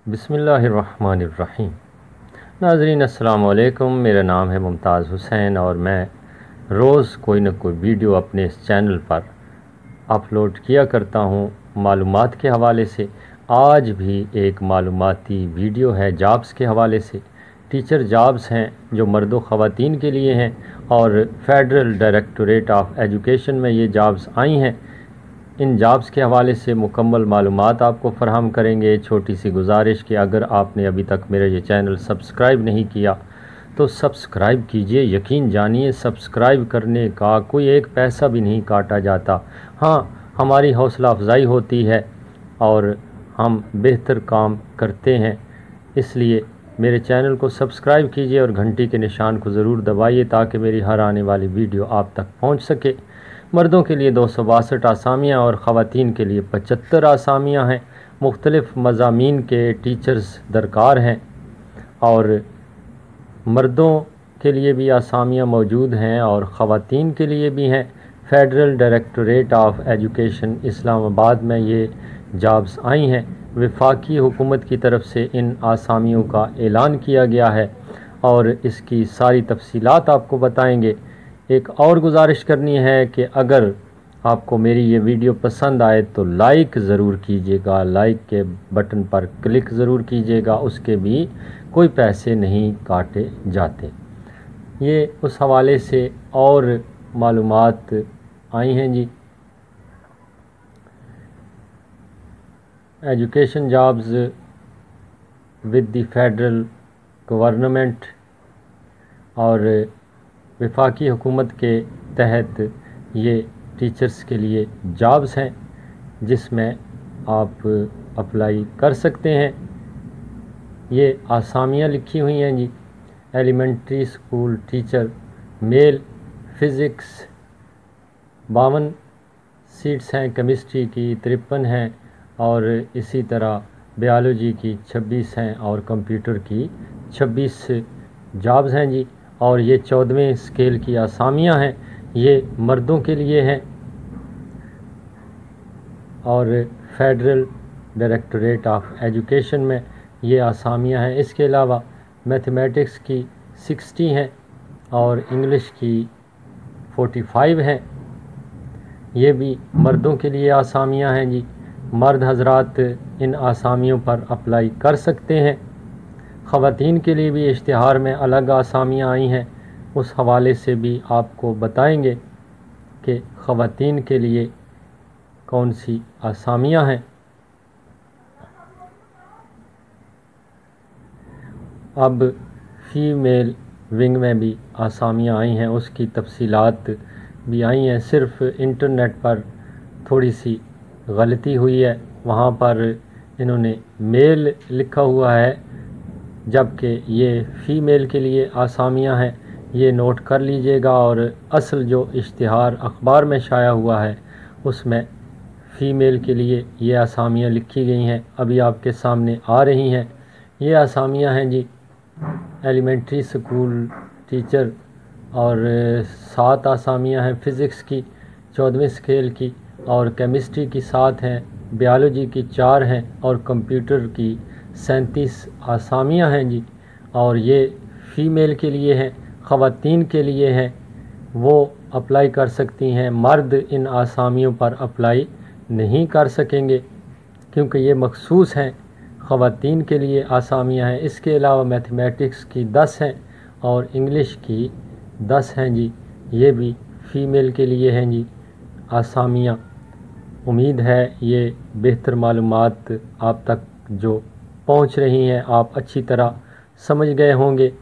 बिस्मिल्लाहिर्रहमानिर्रहीम। नाज़रीन अस्सलाम वालेकुम। मेरा नाम है मुमताज़ हुसैन और मैं रोज़ कोई न कोई वीडियो अपने इस चैनल पर अपलोड किया करता हूँ मालूमात के हवाले से। आज भी एक मालूमाती वीडियो है जॉब्स के हवाले से। टीचर जॉब्स हैं जो मर्द व ख़वातीन के लिए हैं और फेडरल डायरेक्टरेट ऑफ एजुकेशन में ये जॉब्स आई हैं। इन जॉब्स के हवाले से मुकम्मल मालूमात आपको फ़राहम करेंगे। छोटी सी गुजारिश कि अगर आपने अभी तक मेरा ये चैनल सब्सक्राइब नहीं किया तो सब्सक्राइब कीजिए। यकीन जानिए सब्सक्राइब करने का कोई एक पैसा भी नहीं काटा जाता। हाँ, हमारी हौसला अफजाई होती है और हम बेहतर काम करते हैं। इसलिए मेरे चैनल को सब्सक्राइब कीजिए और घंटी के निशान को ज़रूर दबाइए ताकि मेरी हर आने वाली वीडियो आप तक पहुंच सके। मर्दों के लिए 262 आसामियाँ और ख़वातीन के लिए 75 आसामियाँ हैं। मुख्तलिफ़ मज़ामीन के टीचर्स दरकार हैं और मर्दों के लिए भी आसामियाँ मौजूद हैं और ख़वातीन के लिए भी हैं। Federal directorate of education Islamabad में ये जॉब्स आई हैं। वफाकी हुकूमत की तरफ से इन आसामियों का ऐलान किया गया है और इसकी सारी तफसीलात आपको बताएंगे। एक और गुजारिश करनी है कि अगर आपको मेरी ये वीडियो पसंद आए तो लाइक ज़रूर कीजिएगा। लाइक के बटन पर क्लिक ज़रूर कीजिएगा, उसके भी कोई पैसे नहीं काटे जाते। ये उस हवाले से और मालूमात आई हैं जी। Education jobs with the federal government और वफाकी हुकूमत के तहत ये टीचर्स के लिए जॉब्स हैं जिसमें आप अप्लाई कर सकते हैं। ये आसामियाँ लिखी हुई हैं जी। Elementary school teacher male physics 52 seats हैं, केमिस्ट्री की 53 हैं और इसी तरह बायोलॉजी की 26 हैं और कंप्यूटर की 26 जॉब्स हैं जी। और ये 14वें स्केल की आसामियाँ हैं। ये मर्दों के लिए हैं और फेडरल डायरेक्टरेट ऑफ एजुकेशन में ये आसामियाँ हैं। इसके अलावा मैथमेटिक्स की 60 हैं और इंग्लिश की 45 हैं। ये भी मर्दों के लिए आसामियाँ हैं जी। मर्द हजरात इन आसामियों पर अप्लाई कर सकते हैं। ख़वातीन के लिए भी इश्तिहार में अलग आसामियाँ आई हैं, उस हवाले से भी आपको बताएंगे कि ख़वातीन के लिए कौन सी आसामियाँ हैं। अब फ़ीमेल विंग में भी आसामियाँ आई हैं, उसकी तफसीलात भी आई हैं। सिर्फ़ इंटरनेट पर थोड़ी सी गलती हुई है, वहाँ पर इन्होंने मेल लिखा हुआ है जबकि ये फ़ीमेल के लिए आसामियाँ हैं। ये नोट कर लीजिएगा। और असल जो इश्तिहार अखबार में शाया हुआ है उसमें फ़ीमेल के लिए ये आसामियाँ लिखी गई हैं, अभी आपके सामने आ रही हैं। ये आसामियाँ हैं जी। एलिमेंट्री स्कूल टीचर और 7 आसामियाँ हैं फ़िज़िक्स की 14वें स्केल की और केमिस्ट्री की 7 हैं, बायोलॉजी की 4 हैं और कंप्यूटर की 37 आसामियाँ हैं जी। और ये फ़ीमेल के लिए हैं। ख़वातीन के लिए हैं, वो अप्लाई कर सकती हैं। मर्द इन आसामियों पर अप्लाई नहीं कर सकेंगे क्योंकि ये मखसूस हैं, ख़वातीन के लिए आसामियाँ हैं। इसके अलावा मैथमेटिक्स की 10 हैं और इंग्लिश की 10 हैं जी। ये भी फ़ीमेल के लिए हैं जी आसामियाँ। उम्मीद है ये बेहतर मालूमात आप तक जो पहुंच रही हैं आप अच्छी तरह समझ गए होंगे।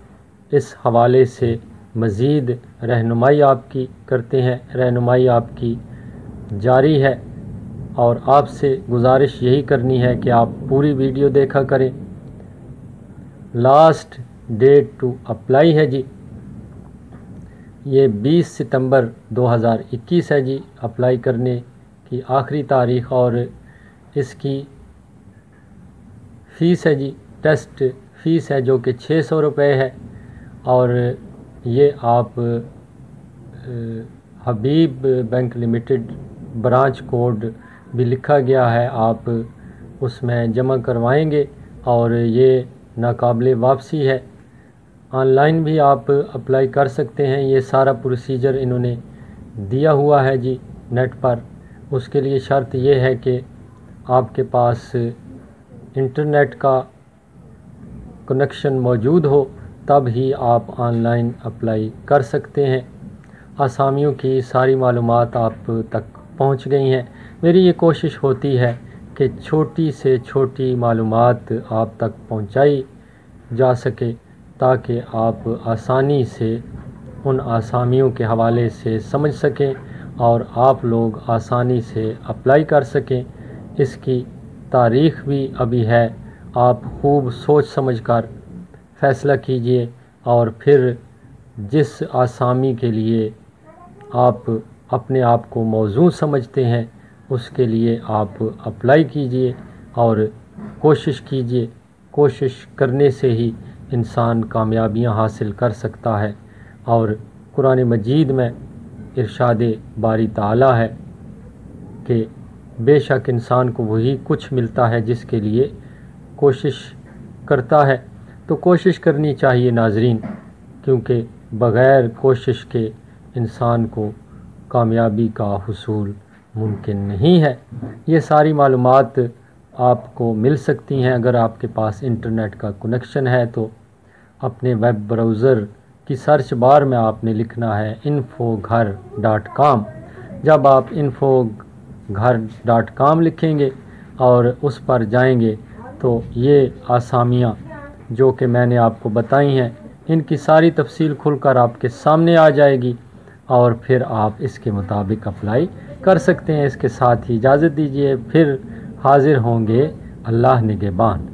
इस हवाले से मज़ीद रहनुमाई आपकी करते हैं, रहनुमाई आपकी जारी है और आपसे गुजारिश यही करनी है कि आप पूरी वीडियो देखा करें। लास्ट डेट टू अप्लाई है जी, ये 20 सितंबर 2021 है जी अप्लाई करने की आखिरी तारीख़। और इसकी फ़ीस है जी, टेस्ट फ़ीस है जो कि 600 रुपये है। और ये आप हबीब बैंक लिमिटेड ब्रांच कोड भी लिखा गया है, आप उसमें जमा करवाएंगे اور یہ ناقابل واپسی ہے۔ آن لائن بھی آپ اپلائی کر سکتے ہیں، یہ سارا پروسیجر انہوں نے دیا ہوا ہے جی نیٹ پر۔ اس کے لیے شرط یہ ہے کہ آپ کے پاس انٹرنیٹ کا کنیکشن موجود ہو، تب ہی آپ آن لائن اپلائی کر سکتے ہیں۔ آسامیوں کی ساری معلومات آپ تک پہنچ گئی ہیں۔ میری یہ کوشش ہوتی ہے کہ چھوٹی سے چھوٹی معلومات آپ تک پہنچائی جا سکے تاکہ آپ آسانی سے ان آسامیوں کے حوالے سے سمجھ سکیں اور آپ لوگ آسانی سے اپلائی کر سکیں۔ اس کی تاریخ بھی ابھی ہے، آپ خوب سوچ سمجھ کر فیصلہ کیجئے اور پھر جس آسامی کے لیے آپ اپنے آپ کو موزوں سمجھتے ہیں اس کے لیے آپ اپلائی کیجئے اور کوشش کیجئے۔ کوشش کرنے سے ہی انسان کامیابیاں حاصل کر سکتا ہے، اور قرآن مجید میں ارشاد باری تعالیٰ ہے کہ بے شک انسان کو وہی کچھ ملتا ہے جس کے لیے کوشش کرتا ہے۔ تو کوشش کرنی چاہیے ناظرین، کیونکہ بغیر کوشش کے انسان کو کامیابی کا حصول ممکن نہیں ہے۔ یہ ساری معلومات آپ کو مل سکتی ہیں اگر آپ کے پاس انٹرنیٹ کا کنیکشن ہے تو۔ اپنے ویب براؤزر کی سرچ بار میں آپ نے لکھنا ہے infoghr.com۔ جب آپ infoghr.com لکھیں گے اور اس پر جائیں گے تو یہ آسامیاں جو کہ میں نے آپ کو بتائی ہیں، ان کی ساری تفصیل کھل کر آپ کے سامنے آ جائے گی، اور پھر آپ اس کے مطابق اپلائی کر سکتے ہیں۔ اس کے ساتھ ہی اجازت دیجیے، پھر حاضر ہوں گے۔ اللہ نگہبان۔